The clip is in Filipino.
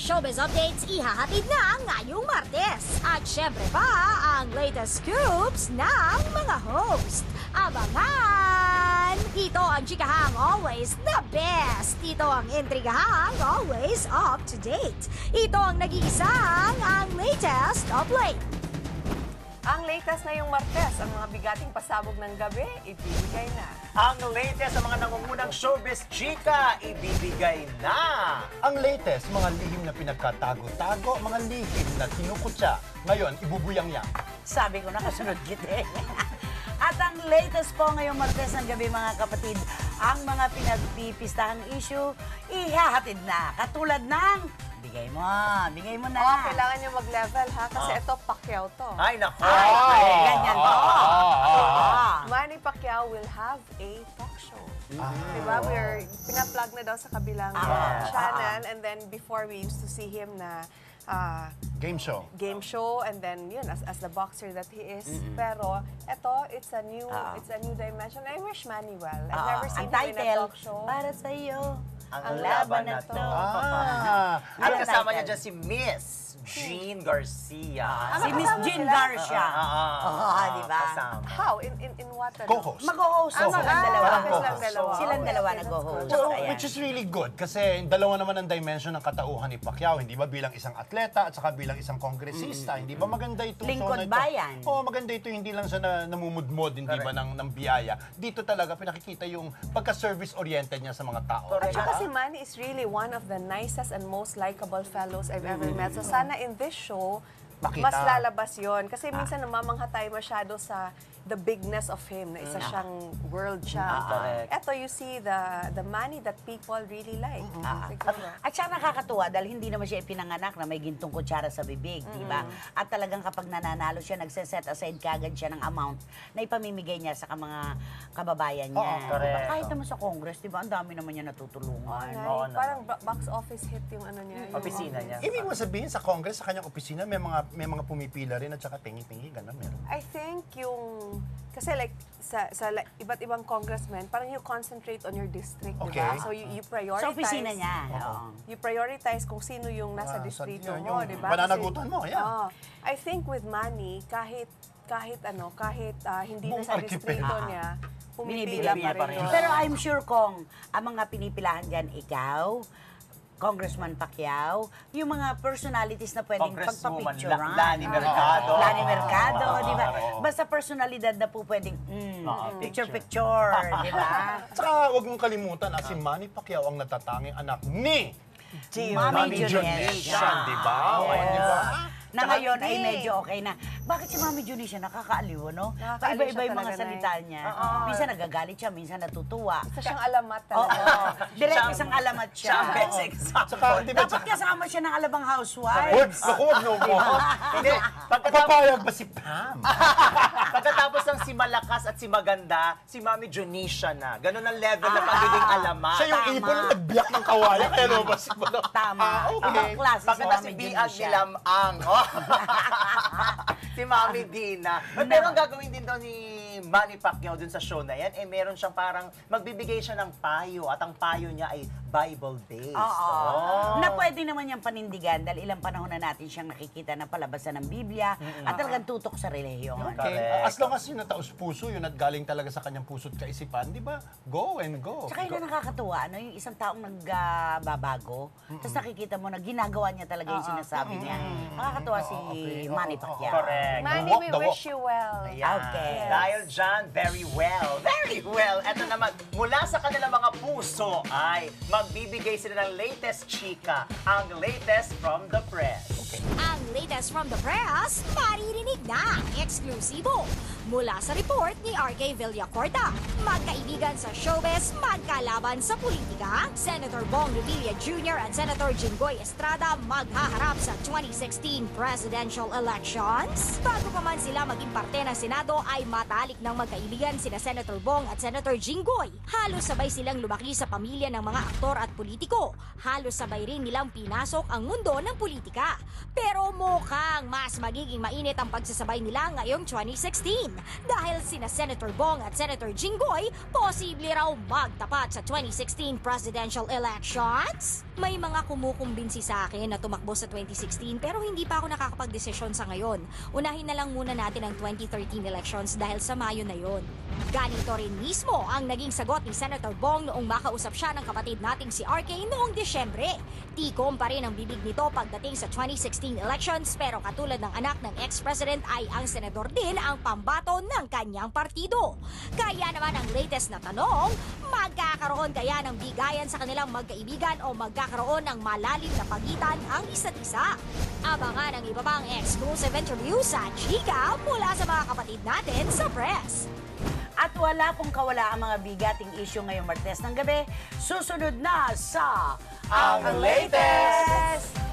showbiz updates ihahatid na ngayong Martes. At syempre pa, ang latest scoops ng mga host. Abangan! Ito ang chikahang always the best. Ito ang intrigahang always up to date. Ito ang nag-iisang ang latest of late. Ang latest na yung Martes, ang mga bigating pasabog ng gabi, ibibigay na. Ang latest sa mga nangungunang showbiz chika, ibibigay na. Ang latest, mga lihim na pinagkatago-tago, mga lihim na kinukutya. Ngayon, ibubuyang-yang. Sabi ko na, kasunod kita eh. At ang latest po ngayong Martes ng gabi mga kapatid, ang mga pinagpipistahang issue, ihahatid na. Katulad ng, bigay mo na. Oh, kailangan nyo mag-level ha, kasi ito Pacquiao to. Ay, naku. Ganyan to. Manny Pacquiao will have a talk show. Diba? Pinaplug na daw sa kabilang channel, and then before we used to see him na Game show, and then yun as the boxer that he is. Pero ito, it's a new dimension. I wish Manny well. I've never seen him in a talk show. Para sa iyo, ang laban na to. At kasama niya dyan si Miss Jean Garcia. Si Miss Jean Garcia. Di ba? How? In what? Co-host. Mag-host silang dalawa. Silang dalawa nag-host. Which is really good kasi dalawa naman ang dimension ng katauhan ni Pacquiao. Hindi ba bilang isang atleta at saka bilang isang kongresista. Hindi ba maganda ito? Lingkod bayan. Oo, maganda ito. Hindi lang siya namumudmod, hindi ba, ng biyaya. Dito talaga pinakikita yung pagka-service-oriented niya sa mga tao. At saka si Manny is really one of the nicest and most likable fellows I've ever met. So sana in this show, mas lalabas yon. Kasi minsan namamangha tayo masyado sa the bigness of him, na isa siyang world champ. Eto, you see the Manny that people really like. At siya nakakatuwa dahil hindi naman siya ipinanganak na may gintong kutsara sa bibig, di ba? At talagang kapag nananalo siya, nagse-set aside kagad siya ng amount na ipamimigay niya sa mga kababayan niya. Diba? Kahit naman sa Congress, di ba? Ang dami naman niya natutulungan. Parang box office hit yung ano niya. Opisina niya. Ibig mo sabihin, sa Congress, sa kanyang opisina, may mga pumipila rin at saka pingi-pingi, gano'n meron. I think kasi like sa iba't ibang congressmen, parang you concentrate on your district, diba? So you prioritize. Sa opisina niya. You prioritize kung sino yung nasa distrito mo, diba? Pananagutan mo, yeah. I think with Manny, kahit hindi na sa distrito niya, pumipila pa rin. Pero I'm sure kung ang mga pinipilahan dyan, ikaw, Congressman Pacquiao, yung mga personalities na pwedeng pagpapicturean. Lani Mercado. Lani Mercado, di ba? Basta personalidad na po pwedeng picture-picture, di ba? Saka huwag mong kalimutan, si Manny Pacquiao ang natatanging anak ni Mami Junisha, di ba? Na ngayon ay medyo okay na. Bakit si Mami Junisha nakakaaliw, no? Iba-iba yung mga salita niya. Minsan nagagalit siya, minsan natutuwa. Isa siyang alamat talaga. Direct isang alamat siya. Dapat kasama siya ng alabang housewives. Huwag no po. Hindi. Papayag ba si Pam? Pagkatapos ng si Malakas at si Maganda, si Mami Junisha na. Ganun ang level na pagiging alamat. Siya yung ibon na nagbiyak ng kawayan. Kaya naman si Tama. Ibang klase si Pagkatapos Mami si Biag Junisha. Nilamang. Si Mami Dina. Pero ang gagawin din daw ni Manny Pacquiao dun sa show na yan, meron siyang parang magbibigay siya ng payo at ang payo niya ay Bible-based. Na pwede naman niyang panindigan dahil ilang panahon na natin siyang nakikita na palabasan ng Biblia at talagang tutok sa relihiyon. Okay. As long as yun nataos puso, yun at galing talaga sa kanyang puso't kaisipan, di ba? Go and go. Tsaka yun na nakakatuwa, yung isang taong nagbabago, tapos nakikita mo na ginagawa niya talaga yung sinasabi niya. Nakakatuwa si Manny Pacquiao. Correct. Manny, we wish you well. Okay. Dahil dyan, very well. Very well. Eto naman, mula sa kanilang mga puso ay magbibigay sila ng latest chika, ang latest from the press. Ang latest from the press, maririnig na eksklusibo. Mula sa report ni RK Villacorta, magkaibigan sa showbiz, magkalaban sa politika, Senator Bong Revilla Jr. at Senator Jinggoy Estrada maghaharap sa 2016 presidential elections. Bago pa man sila maging parte ng Senado ay matalik ng magkaibigan sina Senator Bong at Senator Jinggoy. Halos sabay silang lumaki sa pamilya ng mga aktor at politiko. Halos sabay rin nilang pinasok ang mundo ng politika. Pero mukhang mas magiging mainit ang pagsasabay nila ngayong 2016 dahil sina Senator Bong at Senator Jinggoy posible raw magtapat sa 2016 presidential elections. May mga kumukumbinsi sa akin na tumakbo sa 2016 pero hindi pa ako nakakapagdesisyon sa ngayon. Unahin na lang muna natin ang 2013 elections dahil sa Mayo na yon. Ganito rin mismo ang naging sagot ni Senator Bong noong makausap siya ng kapatid nating si RK noong Desyembre. Tikom pa rin ang bibig nito pagdating sa 2016 elections pero katulad ng anak ng ex-president ay ang senador din ang pambato ng kanyang partido. Kaya naman ang latest na tanong, magkakaroon kaya ng bigayan sa kanilang magkaibigan o magkakaroon ng malalim na pagitan ang isa't isa? Abangan ang iba pang exclusive interview sa Chika mula sa mga kapatid natin sa press. At wala pong kawala ang mga bigating issue ngayong Martes ng gabi. Susunod na sa Ang latest!